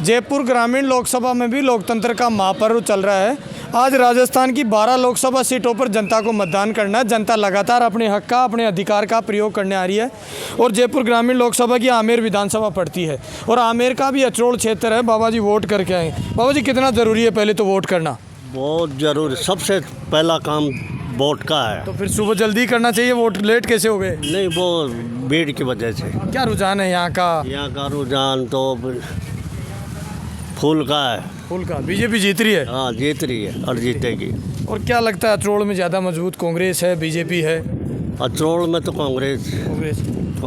जयपुर ग्रामीण लोकसभा में भी लोकतंत्र का महापर्व चल रहा है। आज राजस्थान की 12 लोकसभा सीटों पर जनता को मतदान करना है। जनता लगातार अपने हक का, अपने अधिकार का प्रयोग करने आ रही है और जयपुर ग्रामीण लोकसभा की आमेर विधानसभा पड़ती है और आमेर का भी अचरोल क्षेत्र है। बाबा जी वोट करके आए। बाबा जी कितना ज़रूरी है पहले तो वोट करना? बहुत ज़रूरी, सबसे पहला काम वोट का है। तो फिर सुबह जल्दी करना चाहिए, वोट लेट कैसे हो गए? नहीं, वो भीड़ की वजह से। क्या रुझान है यहाँ का? यहाँ का रुझान तो फूल का है। फूल का। बीजेपी जीत रही है? हाँ, जीत रही है और जीतेगी। और क्या लगता है अचरोल में ज़्यादा मजबूत कांग्रेस है, बीजेपी है? अचरोल में तो कांग्रेस,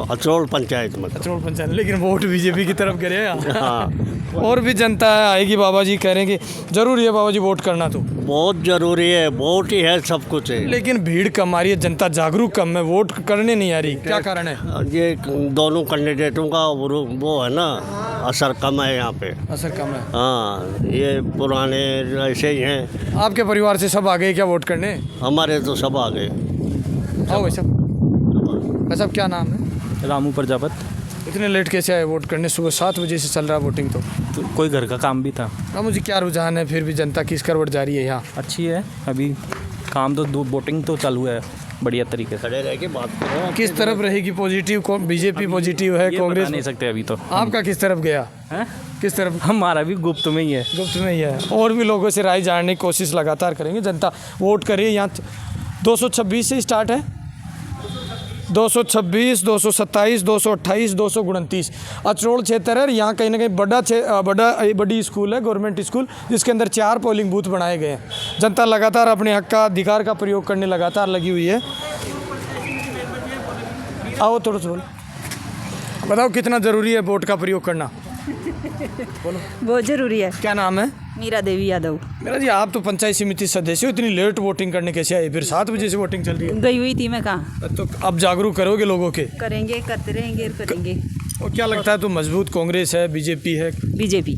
अचरोल पंचायत में। अचरोल पंचायत, लेकिन वोट बीजेपी की तरफ करे। हाँ, और भी जनता आएगी। बाबा जी कह रहे हैं कि जरूरी है बाबा जी वोट करना तो बहुत ज़रूरी है। वोट ही है, सब कुछ है। लेकिन भीड़ कम आ रही है, जनता जागरूक कम है, वोट करने नहीं आ रही। क्या कारण है? ये दोनों कैंडिडेटों का वो है ना, असर कम है यहाँ पे। असर कम है। हाँ, ये पुराने ऐसे ही हैं। आपके परिवार से सब आ गए क्या वोट करने? हमारे तो सब आ गए। आओ भाई साहब, क्या नाम है? रामू प्रजापत। इतने लेट कैसे आए वोट करने? सुबह 7 बजे से चल रहा है वोटिंग। तो कोई घर का काम भी था। अब मुझे क्या रुझान है, फिर भी जनता किस करवट जा रही है यहाँ? अच्छी है, अभी काम तो वोटिंग तो चालू है बढ़िया तरीके से। खड़े रह के बात करो। किस तरफ रहेगी? पॉजिटिव बीजेपी पॉजिटिव है, कांग्रेस नहीं सकते अभी तो। आपका किस तरफ गया हैं? किस तरफ? हमारा भी गुप्त में ही है। गुप्त में ही है। और भी लोगों से राय जानने की कोशिश लगातार करेंगे। जनता वोट करिए। यहाँ 226 से स्टार्ट है। 226, 227, 228, 229 अचरोल क्षेत्र है। यहाँ कहीं ना कहीं बड़ी स्कूल है, गवर्नमेंट स्कूल, जिसके अंदर 4 पोलिंग बूथ बनाए गए हैं। जनता लगातार अपने हक का, अधिकार का प्रयोग करने लगातार लगी हुई है। आओ थोड़ा सा बोलो, बताओ कितना ज़रूरी है वोट का प्रयोग करना? बोलो। बहुत ज़रूरी है। क्या नाम है? मीरा देवी यादव। मेरा जी, आप तो पंचायत समिति सदस्य हो, इतनी लेट वोटिंग करने कैसे आए? फिर 7 बजे से वोटिंग चल रही है। गई हुई थी मैं। कहाँ? तो अब जागरूक करोगे लोगों के? करेंगे, करते रहेंगे, करेंगे। और क्या लगता है तो मजबूत कांग्रेस है, बीजेपी है? बीजेपी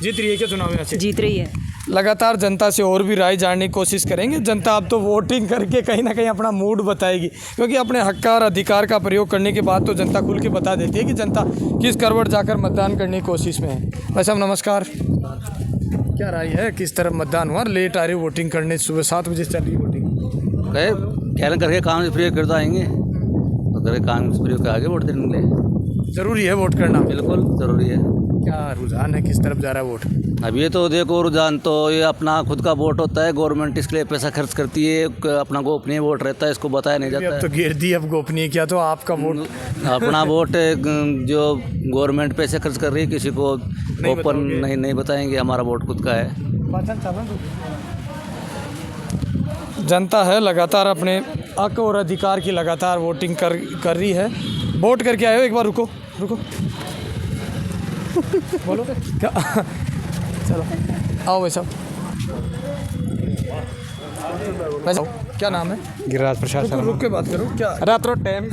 जीत रही है क्या चुनाव में? जीत रही है। लगातार जनता से और भी राय जानने की कोशिश करेंगे। जनता अब तो वोटिंग करके कहीं ना कहीं अपना मूड बताएगी, क्योंकि अपने हक का और अधिकार का प्रयोग करने के बाद तो जनता खुल के बता देती है कि जनता किस करवट जाकर मतदान करने की कोशिश में है। भाई साहब नमस्कार, क्या राय है? किस तरफ मतदान हुआ? लेट आ रही वोटिंग करने, सुबह 7 बजे से चल रही वोटिंग। कहना करके काम प्रयोग करते आएंगे, तो काम प्रयोग आगे वोट देने के लिए ज़रूरी है वोट करना? बिल्कुल ज़रूरी है। क्या रुझान है, किस तरफ जा रहा है वोट? अब ये तो देखो, रुझान तो ये अपना खुद का वोट होता है। गवर्नमेंट इसके लिए पैसा खर्च करती है, अपना गोपनीय वोट रहता है, इसको बताया नहीं जाता अब तो घेर दी, अब गोपनीय किया तो आपका वोट अपना वोट जो गवर्नमेंट पैसे खर्च कर रही है, किसी को ओपन नहीं बताएंगे। हमारा वोट खुद का है। जनता है लगातार अपने हक और अधिकार की लगातार वोटिंग कर रही है। वोट करके आए हो? एक बार रुको बोलो क्या? चलो आओ भाई साहब। क्या नाम है? गिरिराज प्रसाद। रुक के बात करो। क्या रात टाइम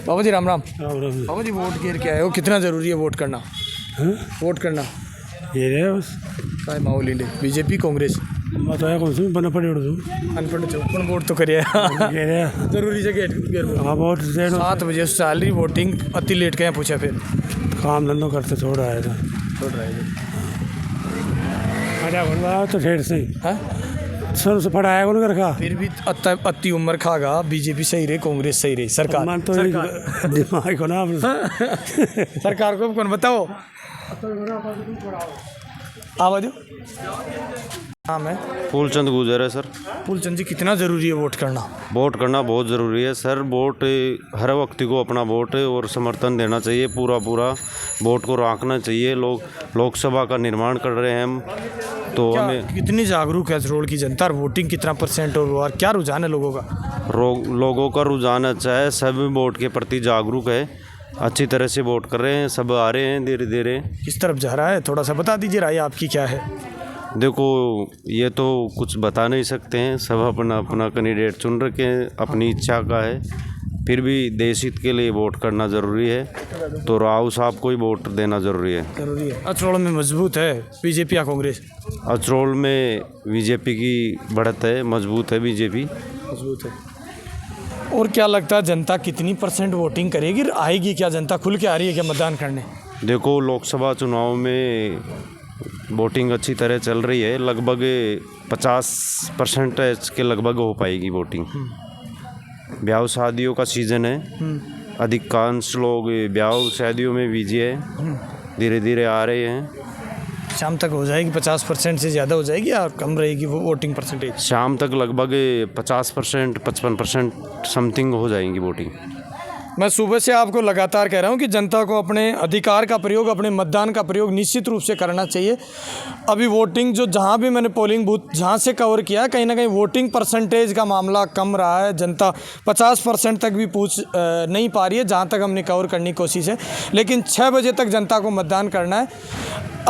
बाबा जी राम राम। बाबा जी वोट घेर के आए हो, कितना ज़रूरी है वोट करना? वोट करना ये बस काय माहौल ले बीजेपी कांग्रेस बताया कौन सी बना पड़े अनपढ़ चौपन वोट तो करिए जरूरी से गेट। हाँ, बहुत 7 बजे से चल रही वोटिंग, अति लेट के पूछा फिर काम धंधो करते छोड़ रहा है तो ठेठ से सर से पढ़ाया कौन कर खा। फिर भी अति उम्र खागा। बीजेपी सही रहे, कांग्रेस सही रहे? सरकार तो दिमाग को ना सरकार को कौन बताओ? आवाज नाम है? फूलचंद गुजर है सर। फूलचंद जी, कितना ज़रूरी है वोट करना? वोट करना बहुत ज़रूरी है सर। वोट हर व्यक्ति को अपना वोट और समर्थन देना चाहिए। पूरा वोट को रखना चाहिए। लोकसभा का निर्माण कर रहे हैं हम, तो हमें कितनी जागरूक है रोड की जनता? वोटिंग कितना % और क्या रुझान है लोगों का? लोगों का रुझान अच्छा है। सब वोट के प्रति जागरूक है, अच्छी तरह से वोट कर रहे हैं, सब आ रहे हैं धीरे धीरे। किस तरफ जा रहा है थोड़ा सा बता दीजिए, राय आपकी क्या है? देखो, ये तो कुछ बता नहीं सकते हैं, सब अपना अपना कैंडिडेट चुन रखे हैं, अपनी इच्छा का है। फिर भी देश हित के लिए वोट करना ज़रूरी है, तो राव साहब को ही वोट देना ज़रूरी है। अचरोल में मजबूत है बीजेपी या कांग्रेस? अचरोल में बीजेपी की बढ़त है, मजबूत है बीजेपी। मजबूत है। और क्या लगता है जनता कितनी % वोटिंग करेगी? आएगी क्या जनता? खुल के आ रही है क्या मतदान करने? देखो, लोकसभा चुनाव में वोटिंग अच्छी तरह चल रही है, लगभग 50% के लगभग हो पाएगी वोटिंग। ब्याह शादियों का सीज़न है, अधिकांश लोग ब्याह शादियों में बिजी है, धीरे धीरे आ रहे हैं। शाम तक हो जाएगी 50% से ज़्यादा हो जाएगी या कम रहेगी वो वोटिंग परसेंटेज? शाम तक लगभग 50% 55% समथिंग हो जाएंगी वोटिंग। मैं सुबह से आपको लगातार कह रहा हूं कि जनता को अपने अधिकार का प्रयोग, अपने मतदान का प्रयोग निश्चित रूप से करना चाहिए। अभी वोटिंग जो जहां भी मैंने पोलिंग बूथ जहां से कवर किया, कहीं ना कहीं वोटिंग परसेंटेज का मामला कम रहा है। जनता 50% तक भी पूछ नहीं पा रही है जहां तक हमने कवर करने की कोशिश है। लेकिन 6 बजे तक जनता को मतदान करना है।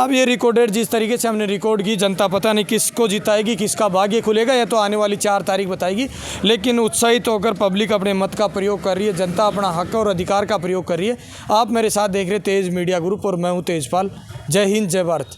अब ये रिकॉर्डेड जिस तरीके से हमने रिकॉर्ड की, जनता पता नहीं किसको जिताएगी, किसका भाग्य खुलेगा, या तो आने वाली 4 तारीख बताएगी। लेकिन उत्साहित होकर पब्लिक अपने मत का प्रयोग कर रही है, जनता अपना हक और अधिकार का प्रयोग कर रही है। आप मेरे साथ देख रहे तेज मीडिया ग्रुप और मैं हूँ तेजपाल। जय हिंद, जय भारत।